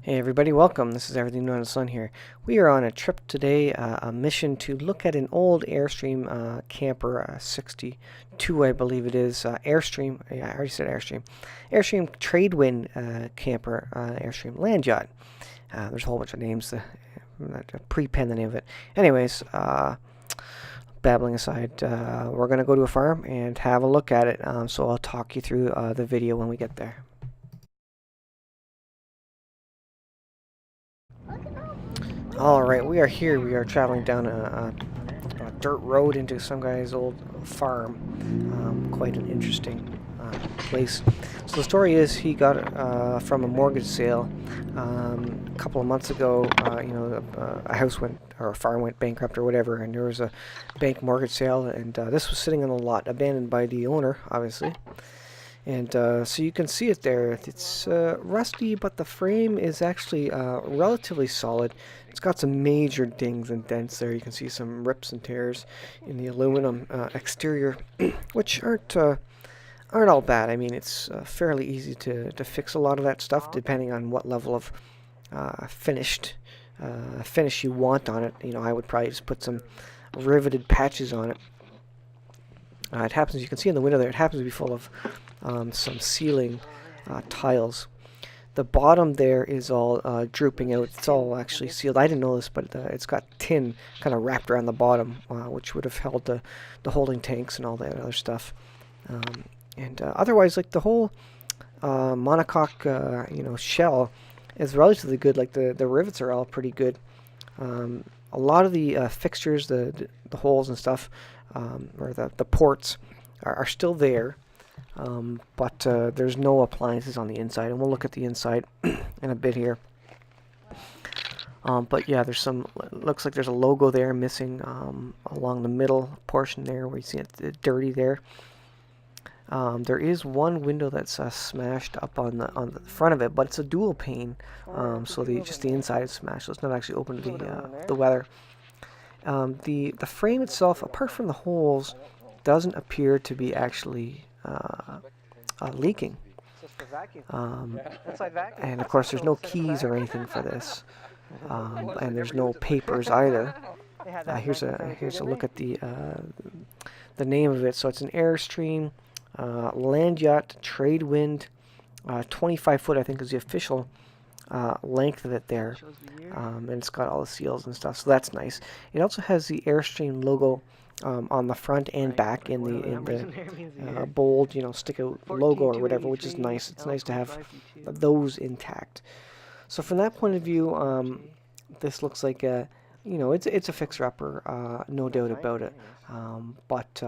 Hey everybody, welcome. This is Everything New Under the Sun here. We are on a trip today, a mission to look at an old Airstream camper, 62 I believe it is, Airstream, yeah, I already said Airstream, Airstream Tradewind camper, Airstream Land Yacht. There's a whole bunch of names, pre-pen the name of it. Anyways, babbling aside, we're going to go to a farm and have a look at it, so I'll talk you through the video when we get there. Alright, we are here. We are traveling down a dirt road into some guy's old farm. Quite an interesting place. So the story is he got it from a mortgage sale a couple of months ago. A house went, or a farm went bankrupt or whatever, and there was a bank mortgage sale, and this was sitting on a lot, abandoned by the owner, obviously. And so you can see it there. It's rusty, but the frame is actually relatively solid. It's got some major dings and dents there. You can see some rips and tears in the aluminum exterior, which aren't all bad. I mean, it's fairly easy to fix a lot of that stuff, depending on what level of finish you want on it. You know, I would probably just put some riveted patches on it. It happens, you can see in the window there, it happens to be full of some ceiling tiles. The bottom there is all drooping out. It's all actually sealed. I didn't know this, but it's got tin kind of wrapped around the bottom, which would have held the holding tanks and all that other stuff. Otherwise, like the whole monocoque, shell is relatively good. Like the rivets are all pretty good. A lot of the fixtures, the holes and stuff, or the ports are still there. But there's no appliances on the inside, and we'll look at the inside in a bit here. But yeah, looks like there's a logo there missing along the middle portion there where you see it dirty there. There is one window that's smashed up on the front of it, but it's a dual pane, so just the inside is smashed, so it's not actually open to the weather. The frame itself, apart from the holes, doesn't appear to be actually leaking. And of course, there's no keys or anything for this, and there's no papers either. Here's a look at the name of it. So it's an Airstream Land Yacht Tradewind, 25 foot, I think, is the official length of it there, and it's got all the seals and stuff, so that's nice. It also has the Airstream logo on the front and back in the bold, stick out logo or whatever, which is nice. It's nice to have those intact. So from that point of view, this looks like it's a fixer-upper, no doubt about it. But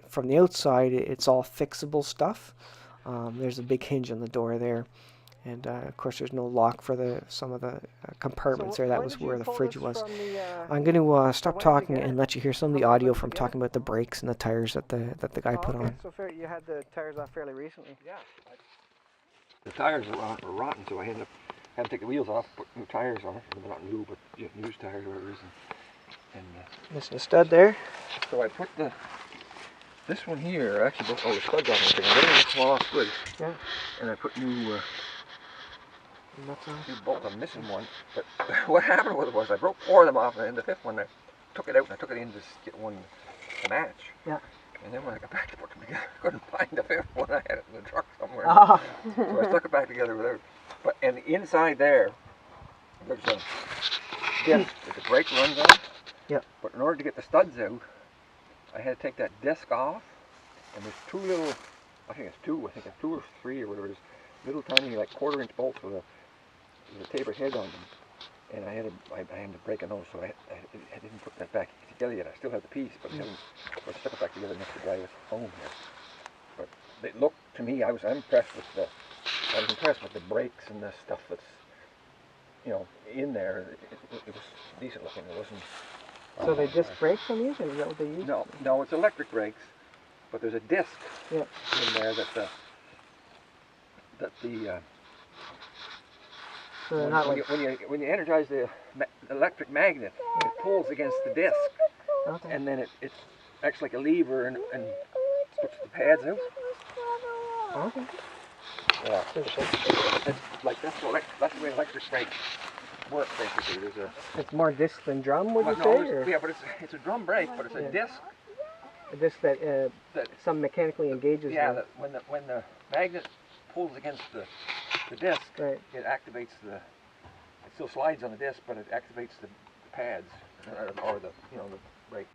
from the outside, it's all fixable stuff. There's a big hinge on the door there. And of course, there's no lock for some of the compartments there. That was where the fridge was. I'm going to stop talking and let you hear some of the audio from talking about the brakes and the tires that the guy put on. So you had the tires off fairly recently? Yeah. The tires were rotten, so I had to take the wheels off, put new tires on. They're not new, but used tires, whatever it is. Missing a stud there. So I put this one here. I actually broke all the studs off and everything come off good. Yeah. And I put new bolts. I'm missing one, but what happened was I broke 4 of them off, and then the 5th one I took it out and I took it in to get one to match. Yeah. And then when I got back to put them together, I couldn't find the 5th one. I had it in the truck somewhere. So I stuck it back together without. But and the inside there's a disc that the brake runs on. Yeah. But in order to get the studs out, I had to take that disc off, and there's 2 little, I think it's 2 or 3 or whatever it is, little tiny like 1/4 inch bolts with a tapered head on them, and I had to break a nose, so I didn't put that back together yet. I still have the piece, but I stuck it back together next to the guy with home here. But it looked to me, I was impressed with the brakes and the stuff that's in there. It was decent looking. It wasn't. So they disc brakes on these, or is that what they use? No, it's electric brakes, but there's a disc in there so not when you energize the electric magnet, it pulls against the disc, and then it acts like a lever and puts the pads out. Okay. Yeah. It's like that's the way electric brakes work basically. There's a It's more disc than drum, would you no, say? there's- Or yeah, but it's a drum brake, but it's a Yeah. disc a disc that that some mechanically engages yeah, the- that when the magnet pulls against the disc, Right. it activates it still slides on the disc, but it activates the pads or the the brake.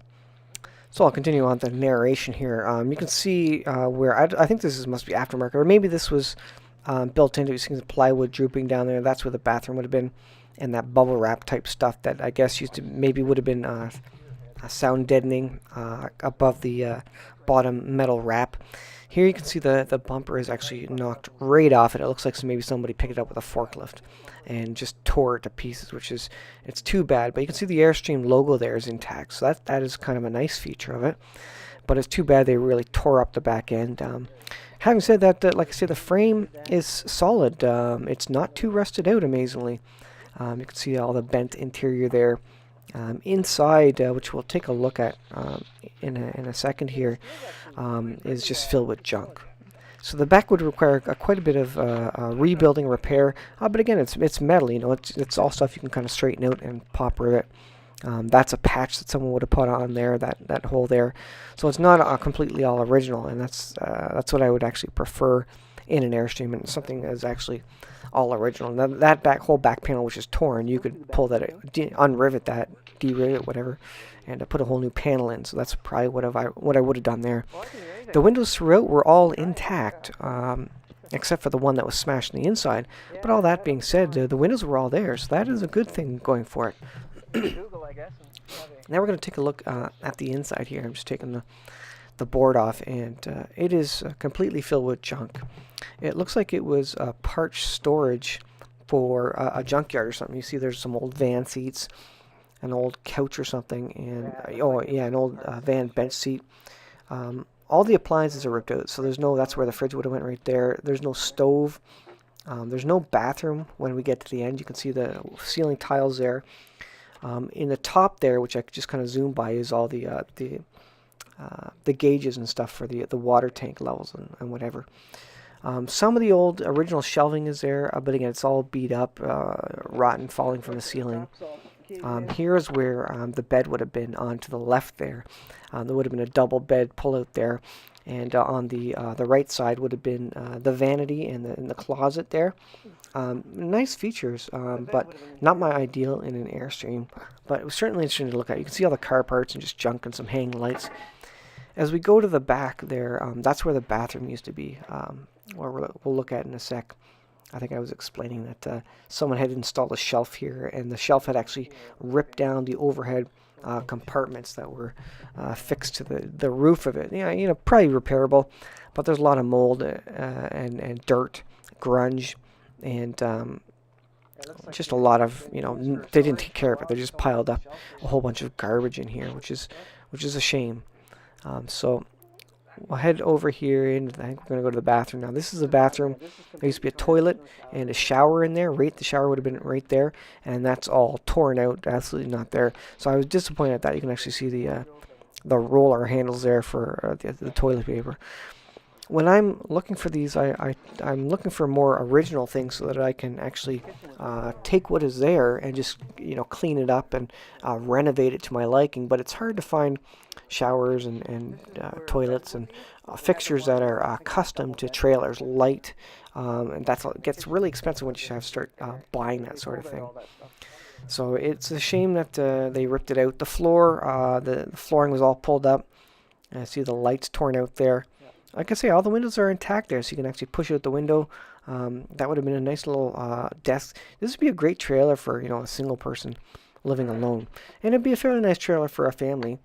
So I'll continue on the narration here. You can see where I think this must be aftermarket, or maybe this was built into. You see the plywood drooping down there. That's where the bathroom would have been, and that bubble wrap type stuff that I guess maybe would have been sound deadening above the bottom metal wrap. Here you can see the bumper is actually knocked right off, and it looks like maybe somebody picked it up with a forklift and just tore it to pieces, it's too bad. But you can see the Airstream logo there is intact, so that is kind of a nice feature of it. But it's too bad they really tore up the back end. Having said that, like I said, the frame is solid. It's not too rusted out, amazingly. You can see all the bent interior there. Inside, which we'll take a look at in a second here, is just filled with junk. So the back would require quite a bit of rebuilding, repair. But again, it's metal. It's all stuff you can kind of straighten out and pop rivet. That's a patch that someone would have put on there, that hole there. So it's not completely all original, and that's what I would actually prefer in an Airstream, and something that is actually all original. Now, that whole back panel, which is torn, you could pull that, unrivet that, derivet, whatever, and put a whole new panel in. So that's probably what I would have done there. The windows throughout were all intact, except for the one that was smashed on the inside. But all that being said, the windows were all there, so that is a good thing going for it. Google, I guess. Now we're going to take a look at the inside here. I'm just taking the board off, and it is completely filled with junk. It looks like it was parts storage for a junkyard or something. You see there's some old van seats, an old couch or something, and an old van bench seat. All the appliances are ripped out, so that's where the fridge would have went right there. There's no stove. There's no bathroom when we get to the end. You can see the ceiling tiles there. In the top there, which I just kind of zoom by, is all the gauges and stuff for the water tank levels and whatever. Some of the old original shelving is there, but again, it's all beat up, rotten, falling from the ceiling. Here's where the bed would have been on to the left there. There would have been a double bed pull out there, and on the right side would have been the vanity and the closet there. Nice features, but not my ideal in an Airstream. But it was certainly interesting to look at. You can see all the car parts and just junk and some hanging lights. As we go to the back there, that's where the bathroom used to be, or we'll look at in a sec. I think I was explaining that someone had installed a shelf here, and the shelf had actually ripped down the overhead compartments that were fixed to the roof of it. Probably repairable, but there's a lot of mold and dirt, grunge, and just a lot of, they didn't take care of it. They just piled up a whole bunch of garbage in here, which is a shame. So we'll head over here, and I think we're going to go to the bathroom now. This is a bathroom. There used to be a toilet and a shower in there. The shower would have been right there, and that's all torn out, absolutely not there. So I was disappointed at that. You can actually see the roller handles there for the toilet paper. When I'm looking for these, I'm looking for more original things so that I can actually take what is there and just clean it up and renovate it to my liking. But it's hard to find showers and toilets and fixtures that are custom to trailers, light, and it gets really expensive when you have to start buying that sort of thing. So it's a shame that they ripped it out. The floor, the flooring was all pulled up. I see the lights torn out there. Like I say, all the windows are intact there, so you can actually push out the window. That would have been a nice little desk. This would be a great trailer for a single person living alone, and it'd be a fairly nice trailer for a family.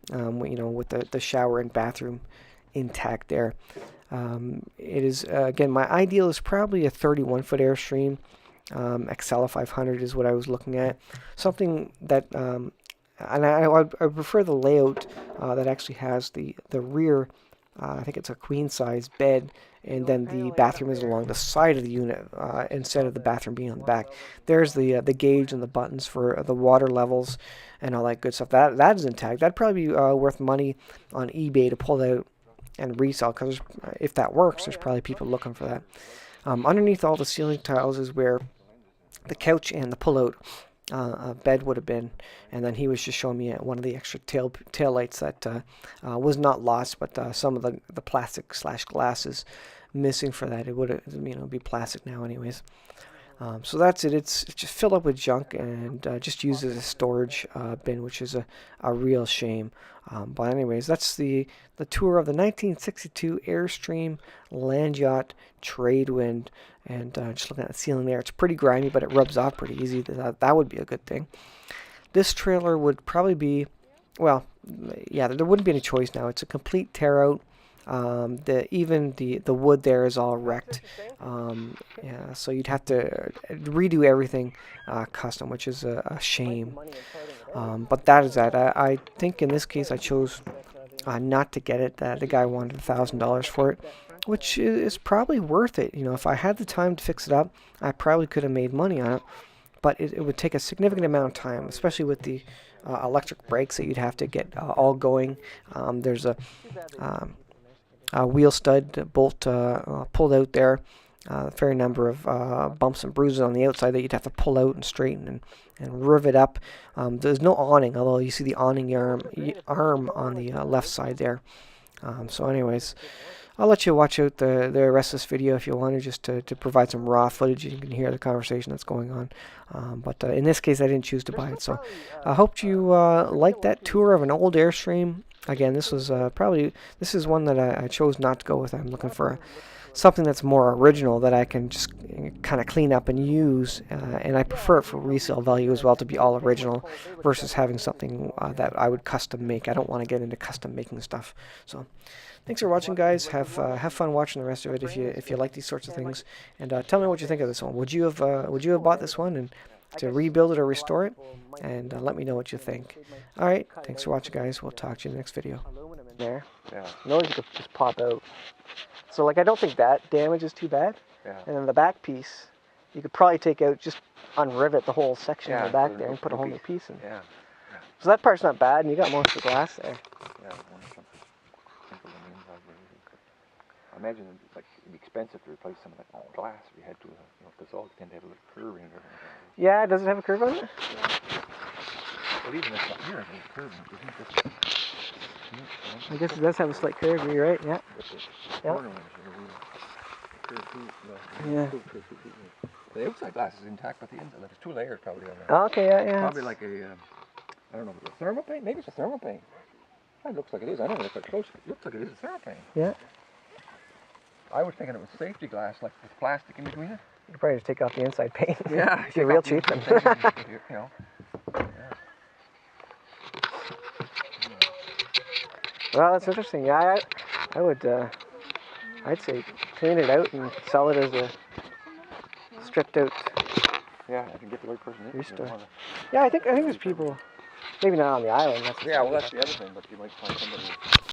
With the shower and bathroom intact there. It is again, my ideal is probably a 31-foot Airstream. Excella 500 is what I was looking at. Something that, and I prefer the layout that actually has the rear. I think it's a queen size bed, and then the bathroom is along the side of the unit instead of the bathroom being on the back. There's the gauge and the buttons for the water levels and all that good stuff. That is intact. That'd probably be worth money on eBay to pull that out and resell, because if that works, there's probably people looking for that. Underneath all the ceiling tiles is where the couch and the pull-out bed would have been, and then he was just showing me one of the extra tail lights that was not lost, but some of the plastic / glass is missing for that. It would be plastic now anyways. So that's it. It's just filled up with junk and just used as a storage bin, which is a real shame. But anyways, that's the tour of the 1962 Airstream Land Yacht Tradewind. And just looking at the ceiling there, it's pretty grimy, but it rubs off pretty easy. That would be a good thing. This trailer would probably be, well, yeah, there wouldn't be any choice now. It's a complete tear out. Even the wood there is all wrecked. Yeah, so you'd have to redo everything custom, which is a shame. But that is that. I think in this case I chose not to get it. The guy wanted $1,000 for it, which is probably worth it. If I had the time to fix it up, I probably could have made money on it. But it would take a significant amount of time, especially with the electric brakes that you'd have to get all going. There's a wheel stud bolt pulled out there. A fair number of bumps and bruises on the outside that you'd have to pull out and straighten and rivet up. There's no awning, although you see the awning arm on the left side there. So anyways, I'll let you watch out the rest of this video if you want to, just to provide some raw footage. You can hear the conversation that's going on. But in this case, I didn't choose to buy it. So I hope you liked that tour of an old Airstream. Again, this was this is one that I chose not to go with. I'm looking for something that's more original that I can just kind of clean up and use, and I prefer it for resale value as well to be all original versus having something that I would custom make. I don't want to get into custom making stuff. So thanks for watching, guys. Have fun watching the rest of it if you like these sorts of things, and tell me what you think of this one. Would you have bought this one and to rebuild it or restore it? And let me know what you think. All right, thanks for watching, guys. We'll talk to you in the next video. Aluminum in there. Yeah. Noise could just pop out. So I don't think that damage is too bad. Yeah. And then the back piece, you could probably take out, just unrivet the whole section in the back there and put a whole new piece in. Yeah. So that part's not bad, and you got most of the glass there. Yeah. I imagine it'd be expensive to replace some of that glass if you had to. Because all tend to have a little curve in it. Yeah, does it have a curve on it? Yeah. Well, even this up here has a curve in it. I guess it does have a slight curve. You're right. Yeah. Yeah. The outside glass is intact, but the inside, there's 2 layers probably on there. Oh, okay. Yeah. Probably like a, I don't know, a thermal paint? Maybe it's a thermal paint. It looks like it is. I don't know if it's close. It looks like it is a thermal paint. Yeah. I was thinking it was safety glass, like with plastic in between it. You could probably just take off the inside paint. Yeah. If you're real cheap. Then. Yeah. Well, that's interesting. Yeah, I would. I'd say clean it out and sell it as a stripped out. Yeah, I can get the right person in. Restore. Yeah, I think there's people. Maybe not on the island. Yeah, well, that's the other thing, but you might find somebody.